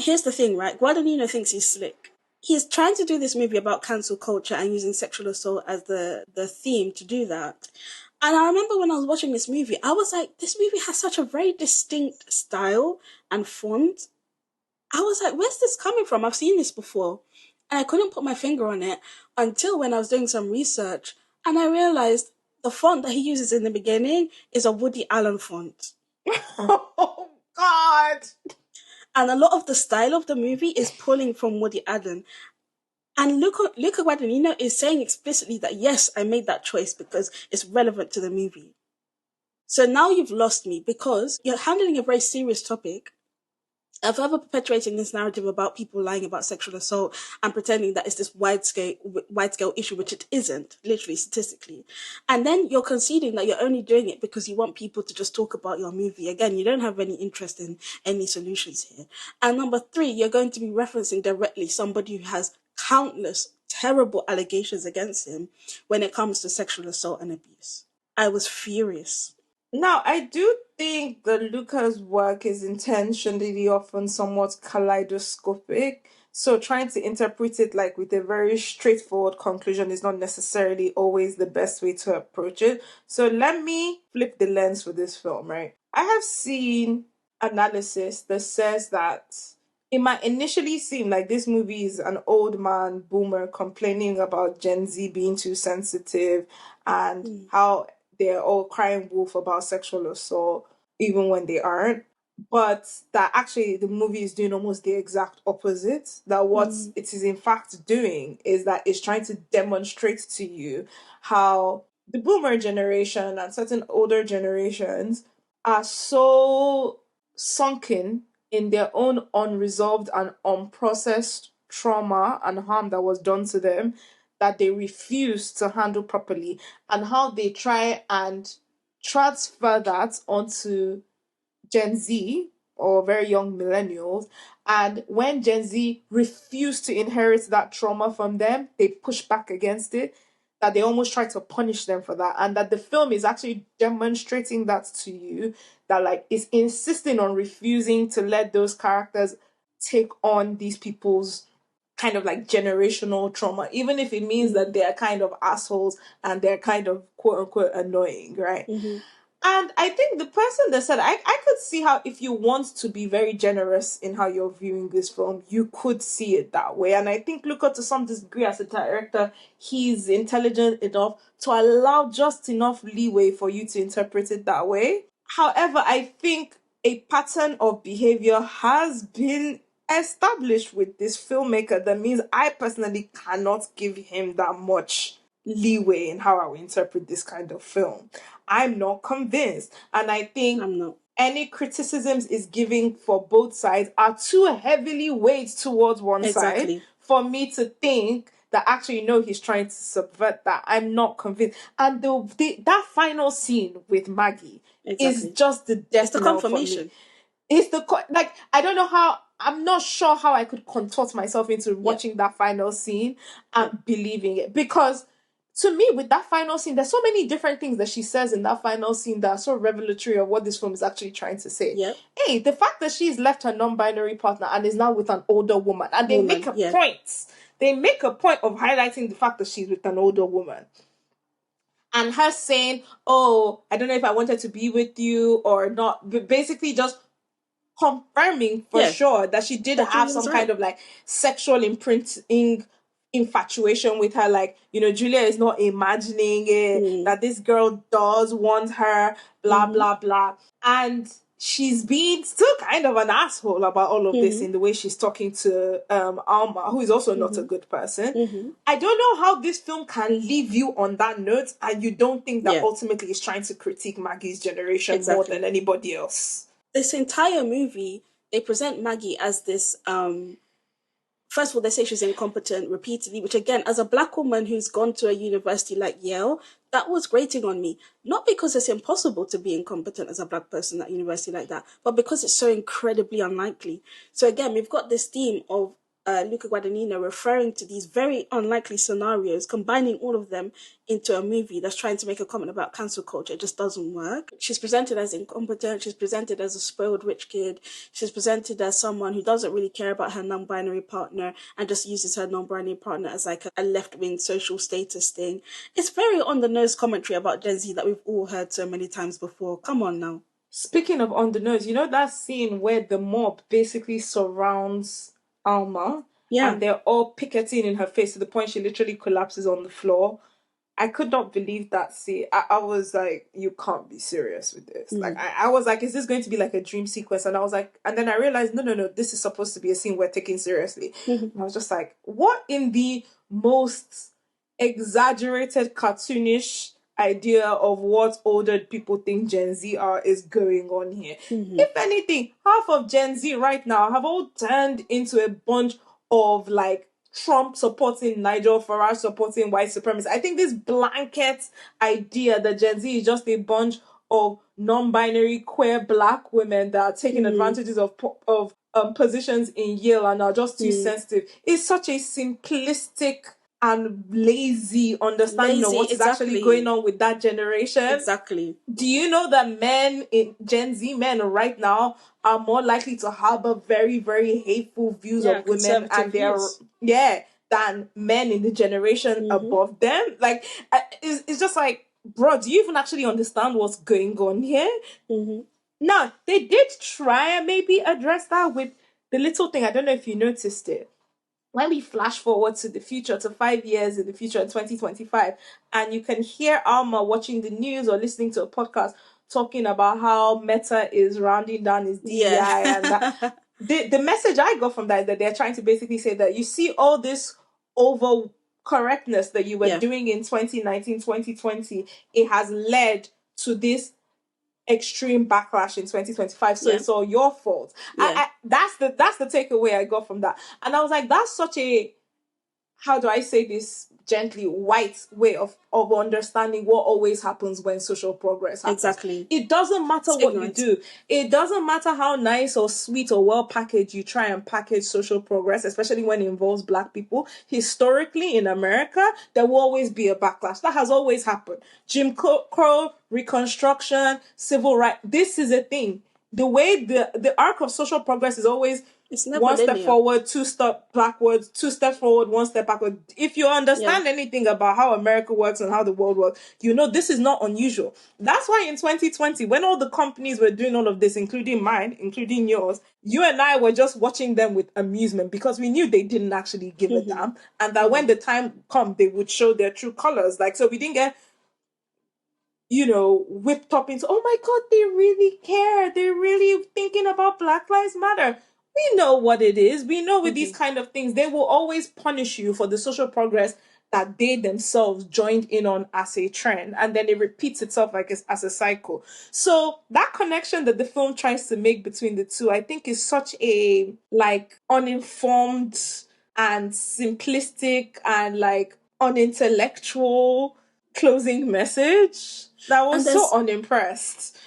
here's the thing, right? Guadagnino thinks he's slick. He's trying to do this movie about cancel culture and using sexual assault as the theme to do that. And I remember when I was watching this movie, I was like, this movie has such a very distinct style and font. I was like, where's this coming from? I've seen this before. And I couldn't put my finger on it until when I was doing some research. And I realized the font that he uses in the beginning is a Woody Allen font. Oh, God. And a lot of the style of the movie is pulling from Woody Allen. And Luca Guadagnino is saying explicitly that, yes, I made that choice because it's relevant to the movie. So now you've lost me because you're handling a very serious topic of ever perpetuating this narrative about people lying about sexual assault and pretending that it's this wide scale issue, which it isn't, literally, statistically. And then you're conceding that you're only doing it because you want people to just talk about your movie. Again, you don't have any interest in any solutions here. And number 3, you're going to be referencing directly somebody who has countless terrible allegations against him when it comes to sexual assault and abuse. I was furious. Now, I do think that Luca's work is intentionally often somewhat kaleidoscopic. So trying to interpret it like with a very straightforward conclusion is not necessarily always the best way to approach it. So let me flip the lens for this film, right? I have seen analysis that says that it might initially seem like this movie is an old man boomer complaining about Gen Z being too sensitive and how they're all crying wolf about sexual assault, even when they aren't. But that actually the movie is doing almost the exact opposite. That what it is in fact doing is that it's trying to demonstrate to you how the boomer generation and certain older generations are so sunken in their own unresolved and unprocessed trauma and harm that was done to them that they refuse to handle properly, and how they try and transfer that onto Gen Z or very young millennials. And when Gen Z refuse to inherit that trauma from them, they push back against it, that they almost try to punish them for that. And that the film is actually demonstrating that to you, that like it's insisting on refusing to let those characters take on these people's kind of like generational trauma, even if it means that they're kind of assholes and they're kind of quote unquote annoying, right? And I think the person that said, I could see how if you want to be very generous in how you're viewing this film, you could see it that way. And I think Luca, to some degree, as a director, he's intelligent enough to allow just enough leeway for you to interpret it that way. However, I think a pattern of behavior has been established with this filmmaker that means I personally cannot give him that much leeway in how I will interpret this kind of film. I'm not convinced. And I think any criticisms is giving for both sides are too heavily weighed towards one side for me to think that actually, no, he's trying to subvert that. I'm not convinced. And that final scene with Maggie is just the death knell for me. It's the like, I don't know how, I'm not sure how I could contort myself into watching that final scene and believing it. Because to me, with that final scene, there's so many different things that she says in that final scene that are so revelatory of what this film is actually trying to say. Hey, the fact that she's left her non-binary partner and is now with an older woman, and they make a point. They make a point of highlighting the fact that she's with an older woman. And her saying, oh, I don't know if I wanted to be with you or not, but basically just confirming for sure that she did have some kind of like sexual imprinting infatuation with her. Like, you know, Julia is not imagining it, that this girl does want her, blah, blah, blah. And she's being still kind of an asshole about all of this in the way she's talking to Alma, who is also not a good person. I don't know how this film can leave you on that note and you don't think that ultimately it's trying to critique Maggie's generation more than anybody else. This entire movie, they present Maggie as this, first of all, they say she's incompetent repeatedly, which again, as a black woman who's gone to a university like Yale, that was grating on me. Not because it's impossible to be incompetent as a black person at a university like that, but because it's so incredibly unlikely. So again, we've got this theme of Luca Guadagnino referring to these very unlikely scenarios, combining all of them into a movie that's trying to make a comment about cancel culture. It just doesn't work. She's presented as incompetent. She's presented as a spoiled rich kid. She's presented as someone who doesn't really care about her non-binary partner and just uses her non-binary partner as like a left-wing social status thing. It's very on-the-nose commentary about Gen Z that we've all heard so many times before. Come on now. Speaking of on the nose, you know that scene where the mob basically surrounds Alma Yeah. and they're all picketing in her face to the point she literally collapses on the floor? I could not believe that scene. I was like, you can't be serious with this. Like, Mm. I was like, is this going to be like a dream sequence? And I was like, and then I realized, no, this is supposed to be a scene we're taking seriously. Mhm. And I was just like, what in the most exaggerated, cartoonish idea of what older people think Gen Z are is going on here? Mhm. If anything, half of Gen Z right now have all turned into a bunch of like Trump supporting Nigel Farage supporting white supremacy. I think this blanket idea that Gen Z is just a bunch of non-binary queer black women that are taking Mm. advantages of positions in Yale and are just too Mm. sensitive is such a simplistic and lazy understanding of Lazy, what is actually going exactly. on with that generation. Exactly. Do you know that men in Gen Z men right now are more likely to harbor very, very hateful views Yeah, of women conservative and their views. than men in the generation Mm-hmm. above them? Like, it's just like, bro, do you even actually understand what's going on here? Mm-hmm. Now, they did try and maybe address that with the little thing. I don't know if you noticed it when we flash forward to the future, to 5 years in the future in 2025, and you can hear Alma watching the news or listening to a podcast talking about how Meta is rounding down his Yeah. DEI and that. The message I got from that is that they're trying to basically say that you see all this over correctness that you were Yeah. doing in 2019, 2020, it has led to this extreme backlash in 2025, so Yeah. it's all your fault. Yeah. That's the takeaway I got from that. And I was like, that's such a, how do I say this gently, white way of understanding what always happens when social progress happens. Exactly. It doesn't matter It's what you ignorant. do. It doesn't matter how nice or sweet or well packaged you try and package social progress, especially when it involves black people. Historically in America, there will always be a backlash. That has always happened. Jim Crow, Reconstruction, civil rights. This is a thing. The way the arc of social progress is always It's never one step linear. forward, two step backwards, two steps forward, one step backward. If you Yeah. understand anything about how America works and how the world works, you know this is not unusual. That's why in 2020, when all the companies were doing all of this, including mine, including yours, you and I were just watching them with amusement because we knew they didn't actually give a Mm-hmm. damn, and that when Mm-hmm. the time come, they would show their true colors. Like, so we didn't get whipped up into, oh my God, they really care. They're really thinking about Black Lives Matter. We know what it is. We know with these Mm-hmm. kind of things, they will always punish you for the social progress that they themselves joined in on as a trend. And then it repeats itself like as a cycle. So that connection that the film tries to make between the two, I think is such a like uninformed and simplistic and like unintellectual closing message that And was so there's unimpressed.